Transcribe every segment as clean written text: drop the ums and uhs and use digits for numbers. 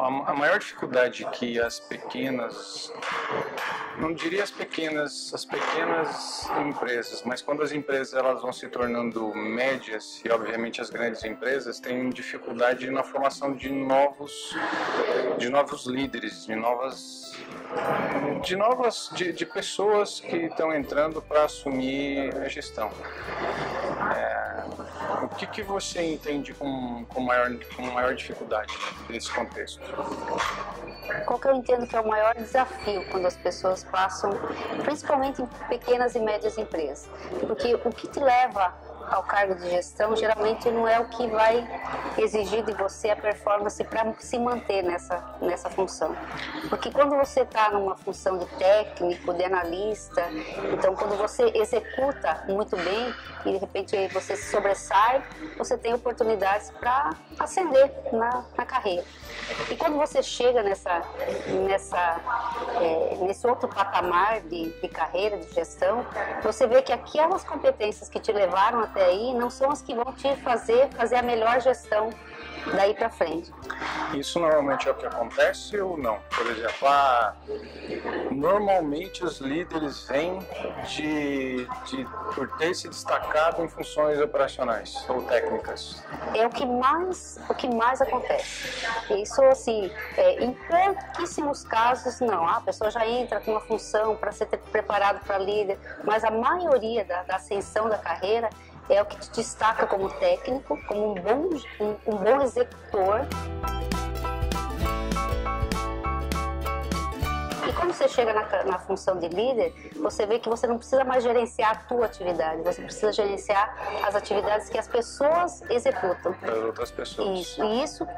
a maior dificuldade que as pequenas, não diria as pequenas empresas, mas quando as empresas elas vão se tornando médias e obviamente as grandes empresas têm dificuldade na formação de novos líderes, de pessoas que estão entrando para assumir a gestão. O que você entende com maior dificuldade nesse contexto? Qual que eu entendo que é o maior desafio quando as pessoas passam, principalmente em pequenas e médias empresas? Porque o que te leva ao cargo de gestão geralmente não é o que vai exigir de você a performance para se manter nessa função. Porque quando você está numa função de técnico, de analista, então quando você executa muito bem e de repente você se sobressai, você tem oportunidades para ascender na carreira. E quando você chega nesse outro patamar de carreira, de gestão, você vê que aquelas competências que te levaram até aí não são as que vão te fazer a melhor gestão daí para frente. Isso normalmente é o que acontece ou não? Por exemplo, normalmente os líderes vêm por ter se destacado em funções operacionais ou técnicas. É o que mais acontece. Isso, assim, em pouquíssimos casos, não. A pessoa já entra com uma função para ser preparado para líder, mas a maioria da ascensão da carreira é o que te destaca como técnico, como um bom executor. E quando você chega na função de líder, você vê que você não precisa mais gerenciar a tua atividade, você precisa gerenciar as atividades que as pessoas executam. Das outras pessoas.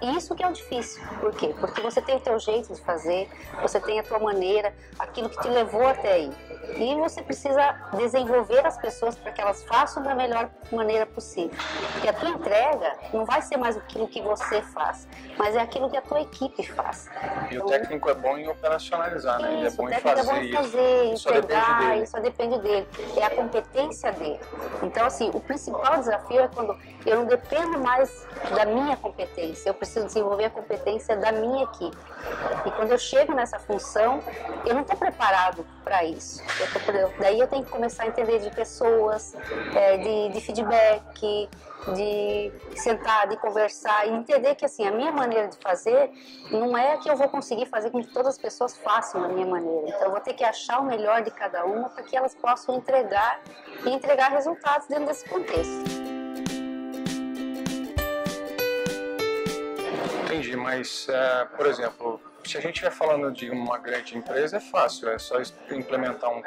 Isso que é o difícil. Por quê? Porque você tem o teu jeito de fazer, você tem a tua maneira, aquilo que te levou até aí. E você precisa desenvolver as pessoas para que elas façam da melhor maneira possível. Porque a tua entrega não vai ser mais aquilo que você faz, mas é aquilo que a tua equipe faz. E o técnico é bom em operacionalizar, né? Ele é bom em fazer, entregar, isso só depende dele. É a competência dele. Então, assim, o principal desafio é quando eu não dependo mais da minha competência, eu preciso desenvolver a competência da minha equipe. E quando eu chego nessa função, eu não estou preparado para isso. Daí eu tenho que começar a entender de pessoas, de feedback, de sentar, de conversar e entender que assim, a minha maneira de fazer não é que eu vou conseguir fazer com que todas as pessoas façam da minha maneira. Então eu vou ter que achar o melhor de cada uma para que elas possam entregar resultados dentro desse contexto. Entendi, mas, por exemplo, se a gente estiver falando de uma grande empresa, é fácil, é só implementar um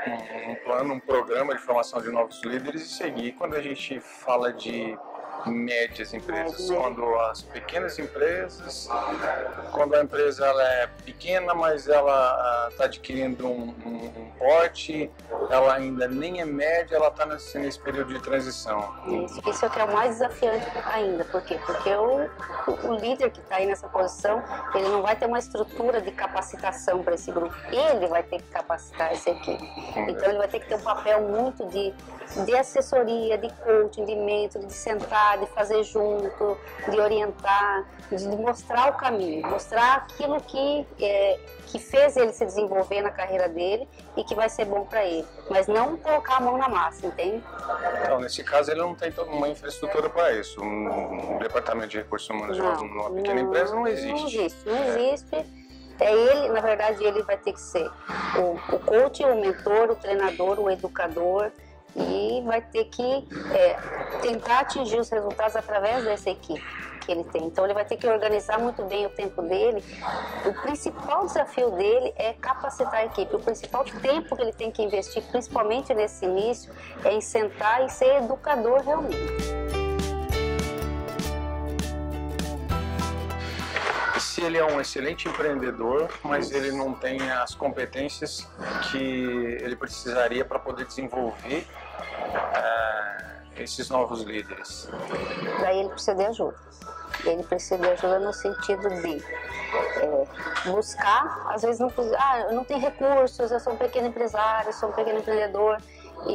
plano, um programa de formação de novos líderes e seguir. Quando a gente fala de médias empresas, quando as pequenas empresas, quando a empresa ela é pequena, mas ela está adquirindo um porte, ela ainda nem é média, ela está nesse período de transição. Isso é o que é o mais desafiante ainda. Por quê? Porque o líder que está aí nessa posição, ele não vai ter uma estrutura de capacitação para esse grupo, ele vai ter que capacitar essa equipe. Então ele vai ter que ter um papel muito de assessoria, de coaching, de mentor, de sentar, de fazer junto, de orientar, de mostrar o caminho, mostrar aquilo que fez ele se desenvolver na carreira dele e que vai ser bom para ele, mas não colocar a mão na massa, entende? Então, nesse caso, ele não tem toda uma infraestrutura para isso. Um departamento de recursos humanos numa pequena empresa não existe. Não existe. Ele, na verdade, ele vai ter que ser o coach, o mentor, o treinador, o educador, e vai ter que tentar atingir os resultados através dessa equipe que ele tem. Então ele vai ter que organizar muito bem o tempo dele. O principal desafio dele é capacitar a equipe. O principal tempo que ele tem que investir, principalmente nesse início, é em sentar e ser educador realmente. Se ele é um excelente empreendedor, mas ele não tem as competências que ele precisaria para poder desenvolver esses novos líderes. Daí ele precisa de ajuda. Ele precisa de ajuda no sentido de buscar, às vezes eu não tenho recursos, eu sou um pequeno empresário, sou um pequeno empreendedor,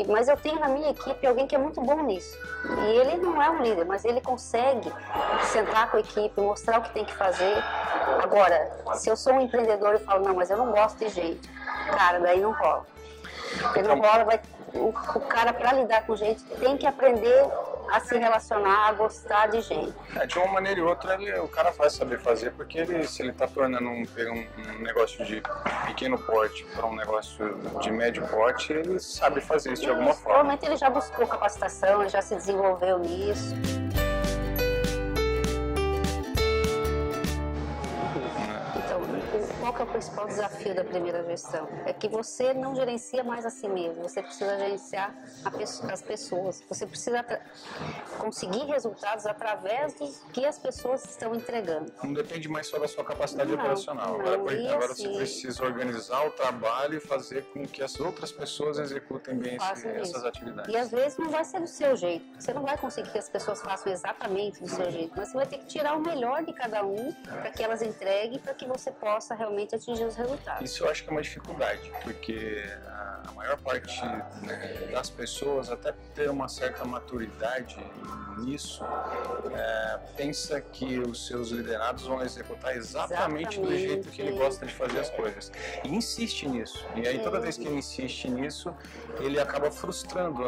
mas eu tenho na minha equipe alguém que é muito bom nisso. E ele não é um líder, mas ele consegue sentar com a equipe, mostrar o que tem que fazer Agora, se eu sou um empreendedor e falo, não, mas eu não gosto de gente, cara, daí não rola. Porque não rola, o cara, para lidar com gente, tem que aprender a se relacionar, a gostar de gente. De uma maneira ou outra, o cara vai saber fazer, porque se ele está tornando um negócio de pequeno porte para um negócio de médio porte, ele sabe fazer isso de alguma forma. Provavelmente ele já buscou capacitação, ele já se desenvolveu nisso. Qual que é o principal desafio da primeira gestão? É que você não gerencia mais a si mesmo, você precisa gerenciar as pessoas, você precisa conseguir resultados através do que as pessoas estão entregando. Não depende mais só da sua capacidade operacional, agora você precisa organizar o trabalho e fazer com que as outras pessoas executem bem essas atividades. E às vezes não vai ser do seu jeito, você não vai conseguir que as pessoas façam exatamente do seu jeito, mas você vai ter que tirar o melhor de cada um para que elas entreguem, para que você possa realmente atingir os resultados. Isso eu acho que é uma dificuldade, porque a maior parte das pessoas, até ter uma certa maturidade nisso, pensa que os seus liderados vão executar exatamente do jeito que ele gosta de fazer as coisas. E insiste nisso. E aí toda vez que ele insiste nisso, ele acaba frustrando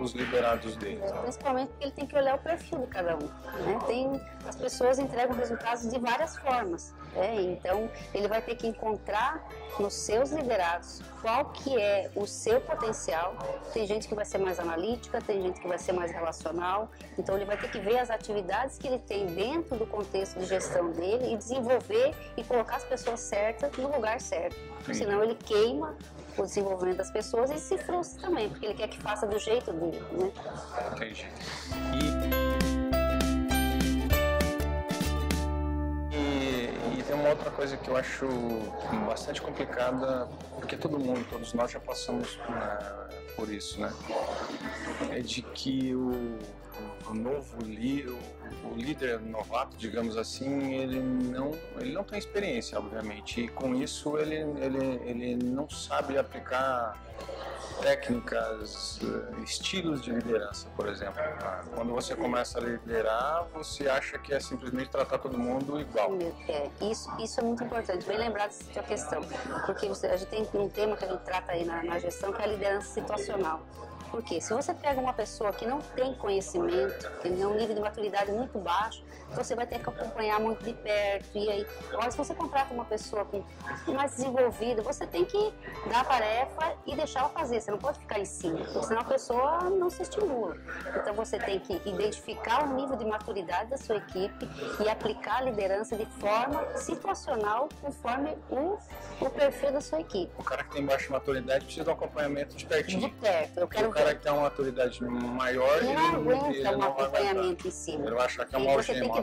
os liderados dele. Principalmente porque ele tem que olhar o perfil de cada um. Né? As pessoas entregam resultados de várias formas. Então, ele vai ter que encontrar nos seus liderados qual que é o seu potencial. Tem gente que vai ser mais analítica, tem gente que vai ser mais relacional. Então, ele vai ter que ver as atividades que ele tem dentro do contexto de gestão dele e desenvolver e colocar as pessoas certas no lugar certo. Senão, ele queima o desenvolvimento das pessoas e se frustra também, porque ele quer que faça do jeito dele. Né? Entendi. E tem uma outra coisa que eu acho bastante complicada, porque todos nós já passamos por isso, né? É de que o líder novato, digamos assim, ele não tem experiência, obviamente, e com isso ele não sabe aplicar técnicas, estilos de liderança, por exemplo. Quando você começa a liderar, você acha que é simplesmente tratar todo mundo igual. Isso é muito importante, bem lembrado dessa sua questão, porque a gente tem um tema que a gente trata aí na gestão, que é a liderança situacional. Porque se você pega uma pessoa que não tem conhecimento, que tem um nível de maturidade muito baixo, você vai ter que acompanhar muito de perto. E aí, agora, se você contrata uma pessoa mais desenvolvida, você tem que dar a tarefa e deixar ela fazer. Você não pode ficar em cima, porque senão a pessoa não se estimula. Então você tem que identificar o nível de maturidade da sua equipe e aplicar a liderança de forma situacional, conforme o perfil da sua equipe. O cara que tem baixa maturidade precisa de um acompanhamento de pertinho. De perto. O cara que tem uma maturidade maior, ele não aguenta um acompanhamento em cima. Ele vai achar que é uma algema.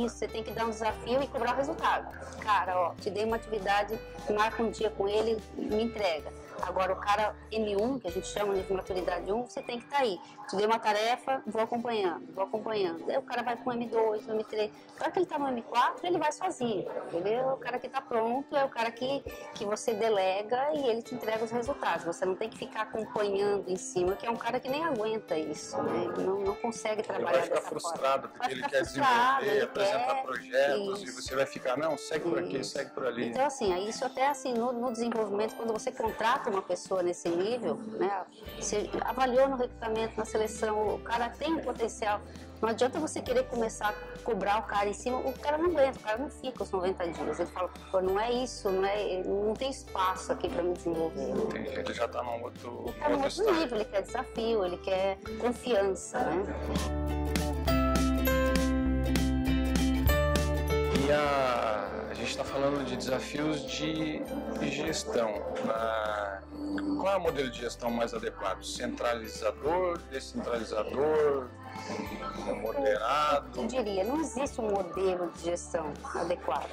Você tem que dar um desafio e cobrar o resultado. Cara, te dei uma atividade, marca um dia com ele, me entrega. Agora, o cara M1, que a gente chama de maturidade 1, você tem que estar aí. Te dei uma tarefa, vou acompanhando. Aí o cara vai para o M2, no M3. Para que ele está no M4, ele vai sozinho. Ele é o cara que está pronto, é o cara que você delega e ele te entrega os resultados. Você não tem que ficar acompanhando em cima, que é um cara que nem aguenta isso. Né? Ele não consegue trabalhar dessa forma. Ele vai ficar frustrado, porque ele quer desenvolver, apresentar projetos, e você vai ficar, não, segue por aqui, segue por ali. Então, assim, isso até assim, no desenvolvimento, quando você contrata uma pessoa nesse nível, né, você avaliou no recrutamento, na seleção, o cara tem um potencial. Não adianta você querer começar a cobrar o cara em cima, o cara não aguenta, o cara não fica os 90 dias. Ele fala, pô, não é isso, não tem espaço aqui para me desenvolver. Entendi, ele já está num outro nível, ele quer desafio, ele quer confiança, né? E a gente está falando de desafios de gestão. Qual é o modelo de gestão mais adequado? Centralizador, descentralizador, moderado? Eu diria, não existe um modelo de gestão adequado,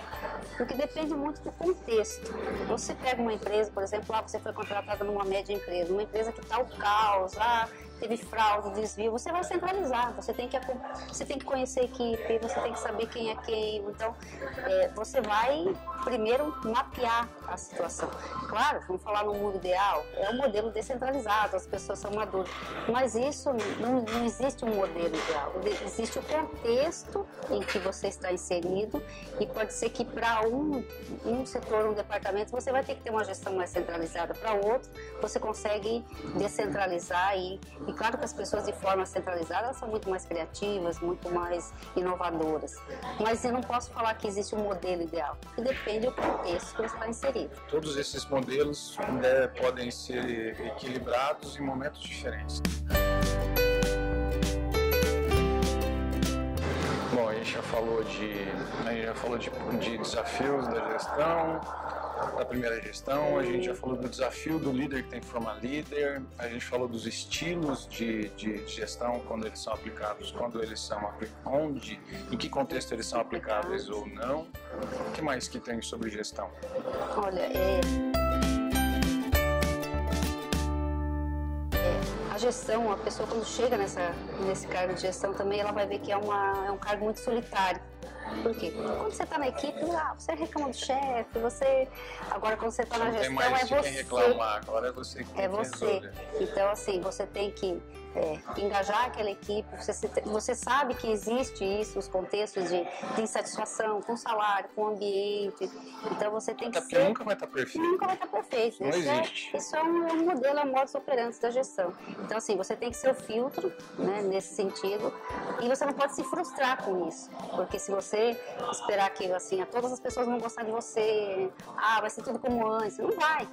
porque depende muito do contexto. Você pega uma empresa, por exemplo, você foi contratada numa média empresa, uma empresa que está o caos, teve fraude, desvio, você vai centralizar, você tem que conhecer a equipe, você tem que saber quem é quem, então você vai primeiro mapear a situação. Claro, vamos falar no mundo ideal, é um modelo descentralizado, as pessoas são maduras, mas isso não existe um modelo modelo ideal. Existe o contexto em que você está inserido e pode ser que para um setor, um departamento, você vai ter que ter uma gestão mais centralizada. Para outro, você consegue descentralizar e claro que as pessoas de forma centralizada elas são muito mais criativas, muito mais inovadoras. Mas eu não posso falar que existe um modelo ideal, porque depende do contexto que você está inserido. Todos esses modelos podem ser equilibrados em momentos diferentes. Bom, a gente já falou de desafios da gestão, da primeira gestão, a gente já falou do desafio do líder que tem que formar líder, a gente falou dos estilos de gestão, quando eles são aplicados, em que contexto eles são aplicáveis ou não. O que mais que tem sobre gestão? Olha, a gestão, a pessoa quando chega nesse cargo de gestão também, ela vai ver que é um cargo muito solitário. Por quê? Quando você está na equipe, você reclama do chefe, agora quando você está na gestão é você. Quem reclamar, agora é você que tem que resolver. Então, assim, você tem que engajar aquela equipe, você sabe que existe isso, os contextos de insatisfação com o salário, com o ambiente, então você tem que ser... Porque nunca vai estar perfeito. Nunca vai estar perfeito. Não existe. Isso é um modelo, é um modus operandi da gestão. Então, assim, você tem que ser o filtro, né, nesse sentido, e você não pode se frustrar com isso, porque se você esperar que, assim, todas as pessoas vão gostar de você, vai ser tudo como antes, não vai.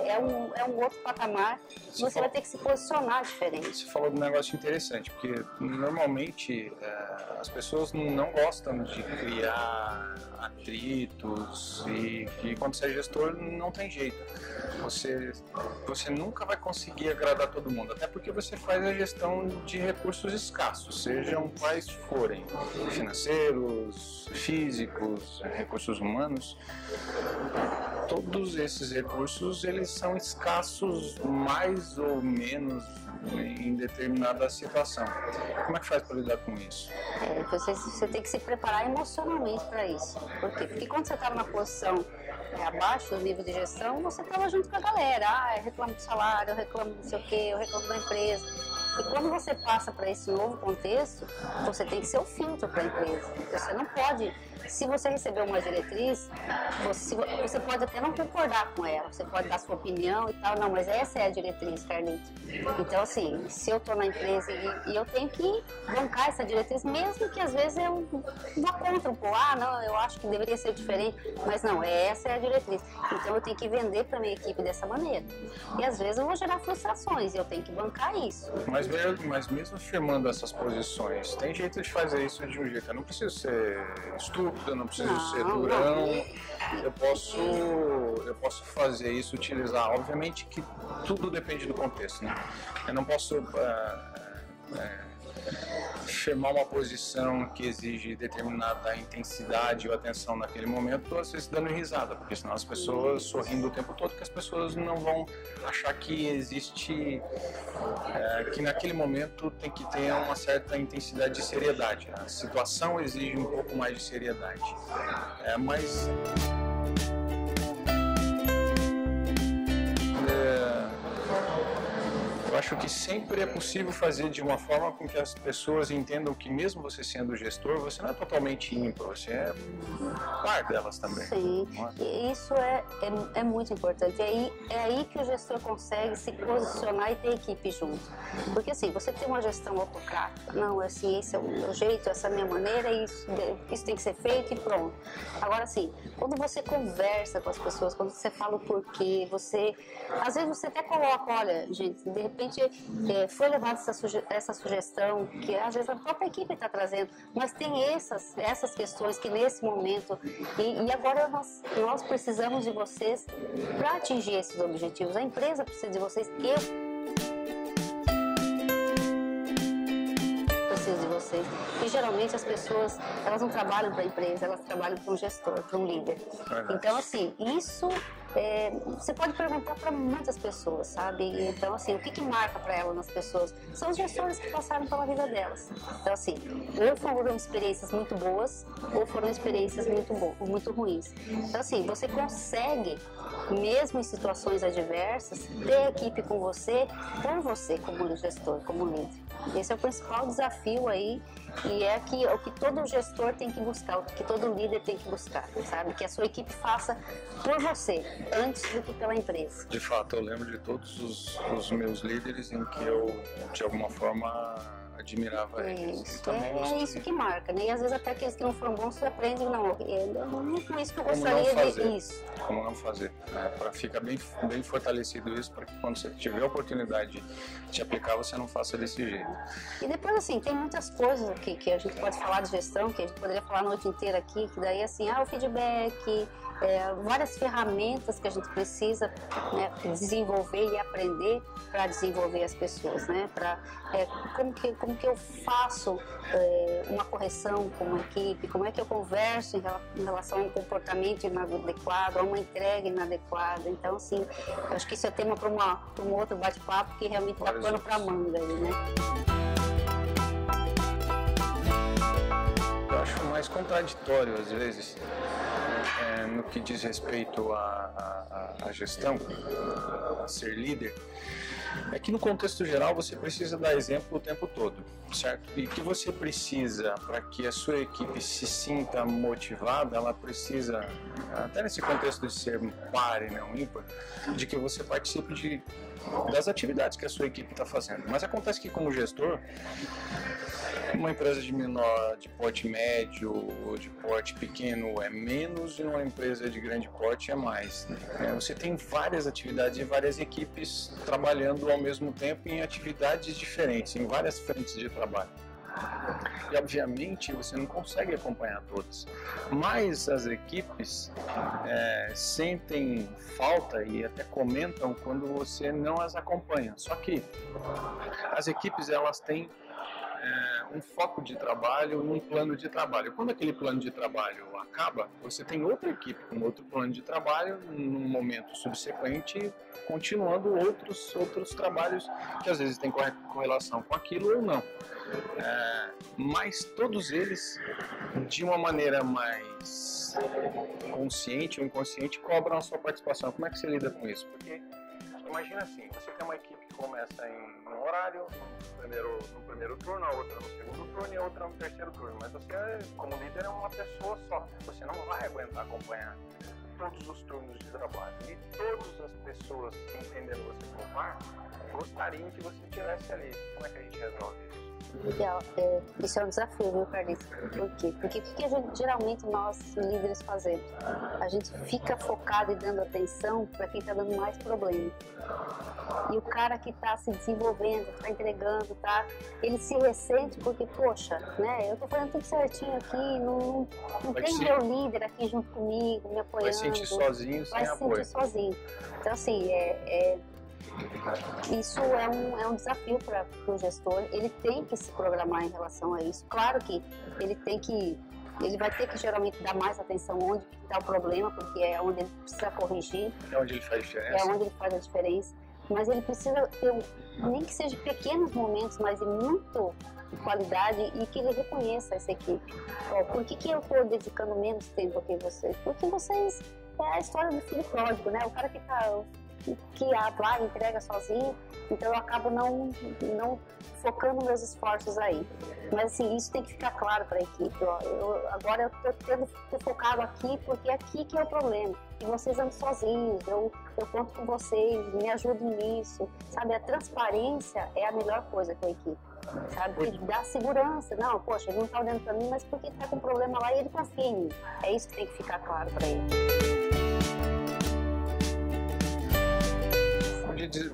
É um outro patamar e você vai ter que se posicionar diferente. Você falou de um negócio interessante, porque normalmente as pessoas não gostam de criar atritos e quando você é gestor não tem jeito. Você nunca vai conseguir agradar todo mundo, até porque você faz a gestão de recursos escassos, sejam quais forem, financeiros, físicos, recursos humanos. Todos esses recursos eles são escassos mais ou menos em determinada situação. Como é que faz para lidar com isso? Você tem que se preparar emocionalmente para isso. Por quê? Porque quando você está numa posição abaixo do nível de gestão, você estava junto com a galera. Eu reclamo do salário, eu reclamo não sei o quê, eu reclamo da empresa. E quando você passa para esse novo contexto, você tem que ser o filtro para a empresa. Você não pode... Se você receber uma diretriz, você pode até não concordar com ela, você pode dar sua opinião e tal, não, mas essa é a diretriz, Carlito. Então, assim, se eu estou na empresa e eu tenho que bancar essa diretriz, mesmo que às vezes eu vá contra um pouco, não, eu acho que deveria ser diferente, mas não, essa é a diretriz. Então, eu tenho que vender para minha equipe dessa maneira. E às vezes eu vou gerar frustrações e eu tenho que bancar isso. Mas mesmo firmando essas posições, tem jeito de fazer isso de um jeito. Eu não preciso ser estúpido, eu não preciso ser durão, eu posso fazer isso, utilizar, obviamente que tudo depende do contexto, né? Eu não posso firmar uma posição que exige determinada intensidade ou atenção naquele momento, às vezes dando risada, porque senão as pessoas sorrindo o tempo todo, que as pessoas não vão achar que existe, que naquele momento tem que ter uma certa intensidade de seriedade. A situação exige um pouco mais de seriedade. Mas eu acho que sempre é possível fazer de uma forma com que as pessoas entendam que mesmo você sendo gestor, você não é totalmente ímpar, você é par delas também. Sim, isso é muito importante. É aí que o gestor consegue se posicionar e ter equipe junto. Porque assim, você tem uma gestão autocrática, não, assim, esse é o meu jeito, essa é a minha maneira, isso tem que ser feito e pronto. Agora assim, quando você conversa com as pessoas, quando você fala o porquê, às vezes você até coloca, olha, gente, de repente foi levada essa sugestão que às vezes a própria equipe está trazendo, mas tem essas questões que nesse momento e agora nós precisamos de vocês para atingir esses objetivos, a empresa precisa de vocês, de vocês. E geralmente as pessoas, elas não trabalham para a empresa, elas trabalham para um gestor, para um líder. Então, assim, isso você pode perguntar para muitas pessoas, sabe? Então, assim, o que marca para ela nas pessoas? São os gestores que passaram pela vida delas. Então, assim, ou foram experiências muito boas, ou foram experiências muito ruins. Então, assim, você consegue, mesmo em situações adversas, ter a equipe com você, por você como gestor, como líder. Esse é o principal desafio aí, e é o que todo gestor tem que buscar, o que todo líder tem que buscar, sabe? Que a sua equipe faça por você, antes do que pela empresa. De fato, eu lembro de todos os meus líderes em que eu, de alguma forma, admirava eles. É isso que marca, né? E às vezes até aqueles que não foram bons, você aprende, não é com isso que eu Como gostaria não de fazer, isso. Como não fazer, né? Para ficar bem fortalecido isso, para que quando você tiver a oportunidade de aplicar, você não faça desse jeito. E depois, assim, tem muitas coisas aqui que a gente pode falar de gestão, que a gente poderia falar a noite inteira aqui, que daí, assim, o feedback, várias ferramentas que a gente precisa, né, desenvolver e aprender para desenvolver as pessoas, né? Como que eu faço uma correção com uma equipe, como é que eu converso em relação a um comportamento inadequado, a uma entrega inadequada. Então, assim, eu acho que isso é tema para um outro bate-papo que realmente dá pano para manga aí, né? Eu acho mais contraditório, às vezes, no que diz respeito à gestão, a ser líder, é que no contexto geral você precisa dar exemplo o tempo todo, certo? E que você precisa, para que a sua equipe se sinta motivada, ela precisa, até nesse contexto de ser par e não ímpar, de que você participe das atividades que a sua equipe está fazendo. Mas acontece que, como gestor, uma empresa de porte médio ou de porte pequeno é menos e uma empresa de grande porte é mais, né? Você tem várias atividades e várias equipes trabalhando ao mesmo tempo em atividades diferentes, em várias frentes de trabalho. E obviamente você não consegue acompanhar todas, mas as equipes sentem falta e até comentam quando você não as acompanha. Só que as equipes, elas têm um foco de trabalho, um plano de trabalho. Quando aquele plano de trabalho acaba, você tem outra equipe com outro plano de trabalho, num momento subsequente, continuando outros trabalhos que às vezes têm correlação com aquilo ou não. Mas todos eles, de uma maneira mais consciente ou inconsciente, cobram a sua participação. Como é que você lida com isso? Porque imagina assim, você tem uma equipe que começa em um horário, no primeiro turno, a outra no segundo turno e a outra no terceiro turno. Mas você, como líder, é uma pessoa só. Você não vai aguentar acompanhar todos os turnos de trabalho. E todas as pessoas, entendendo você como par, gostariam que você estivesse ali. Como é que a gente resolve isso? Legal, isso é um desafio, viu, Carlitos? Por quê? Porque o que geralmente nós líderes fazemos? A gente fica focado e dando atenção para quem está dando mais problema. E o cara que está se desenvolvendo, está entregando, ele se ressente porque, poxa, né, eu estou fazendo tudo certinho aqui, não tem meu líder aqui junto comigo, me apoiando. Vai se sentir sozinho, sem apoio. Vai se sentir sozinho. Então, assim, isso é um desafio para o gestor. Ele tem que se programar em relação a isso. Claro que ele vai ter que geralmente dar mais atenção onde está o problema, porque é onde ele precisa corrigir. É onde ele faz a diferença. É onde ele faz a diferença. Mas ele precisa ter, nem que seja pequenos momentos, mas de muito qualidade, e que ele reconheça essa equipe. Por que eu estou dedicando menos tempo que vocês? Porque vocês, é a história do filho pródigo, né? O cara que vai e entrega sozinho, então eu acabo não focando meus esforços aí. Mas assim, isso tem que ficar claro para a equipe. Agora eu estou focado aqui porque é aqui que é o problema. E vocês andam sozinhos, eu conto com vocês, me ajudem nisso. Sabe, a transparência é a melhor coisa com a equipe. Sabe, que dá segurança. Não, poxa, ele não está olhando para mim, mas porque está com problema lá e ele confia em mim. É isso que tem que ficar claro para ele.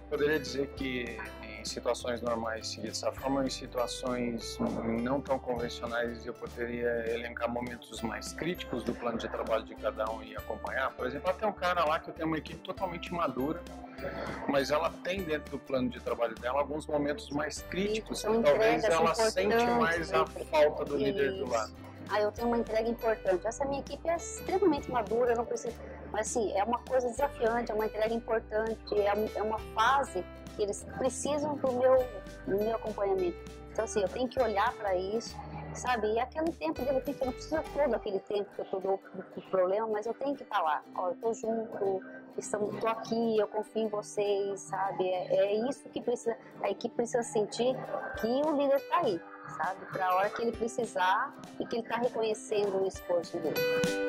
Poderia dizer que em situações normais seguir dessa forma, em situações não tão convencionais eu poderia elencar momentos mais críticos do plano de trabalho de cada um e acompanhar. Por exemplo, até um cara lá que eu tenho uma equipe totalmente madura, mas ela tem dentro do plano de trabalho dela alguns momentos mais críticos e talvez ela sente mais a falta do líder do lado. Eu tenho uma entrega importante. Essa minha equipe é extremamente madura, eu não preciso. Mas assim, é uma coisa desafiante, é uma entrega importante, é uma fase que eles precisam do meu acompanhamento. Então assim, eu tenho que olhar para isso, sabe? E aquele tempo, de repente, eu não preciso todo aquele tempo que eu estou com problema, mas eu tenho que estar lá. Ó, eu estou junto, estou aqui, eu confio em vocês, sabe? É isso que precisa, a equipe precisa sentir que o líder está aí, sabe? Para a hora que ele precisar e que ele está reconhecendo o esforço dele.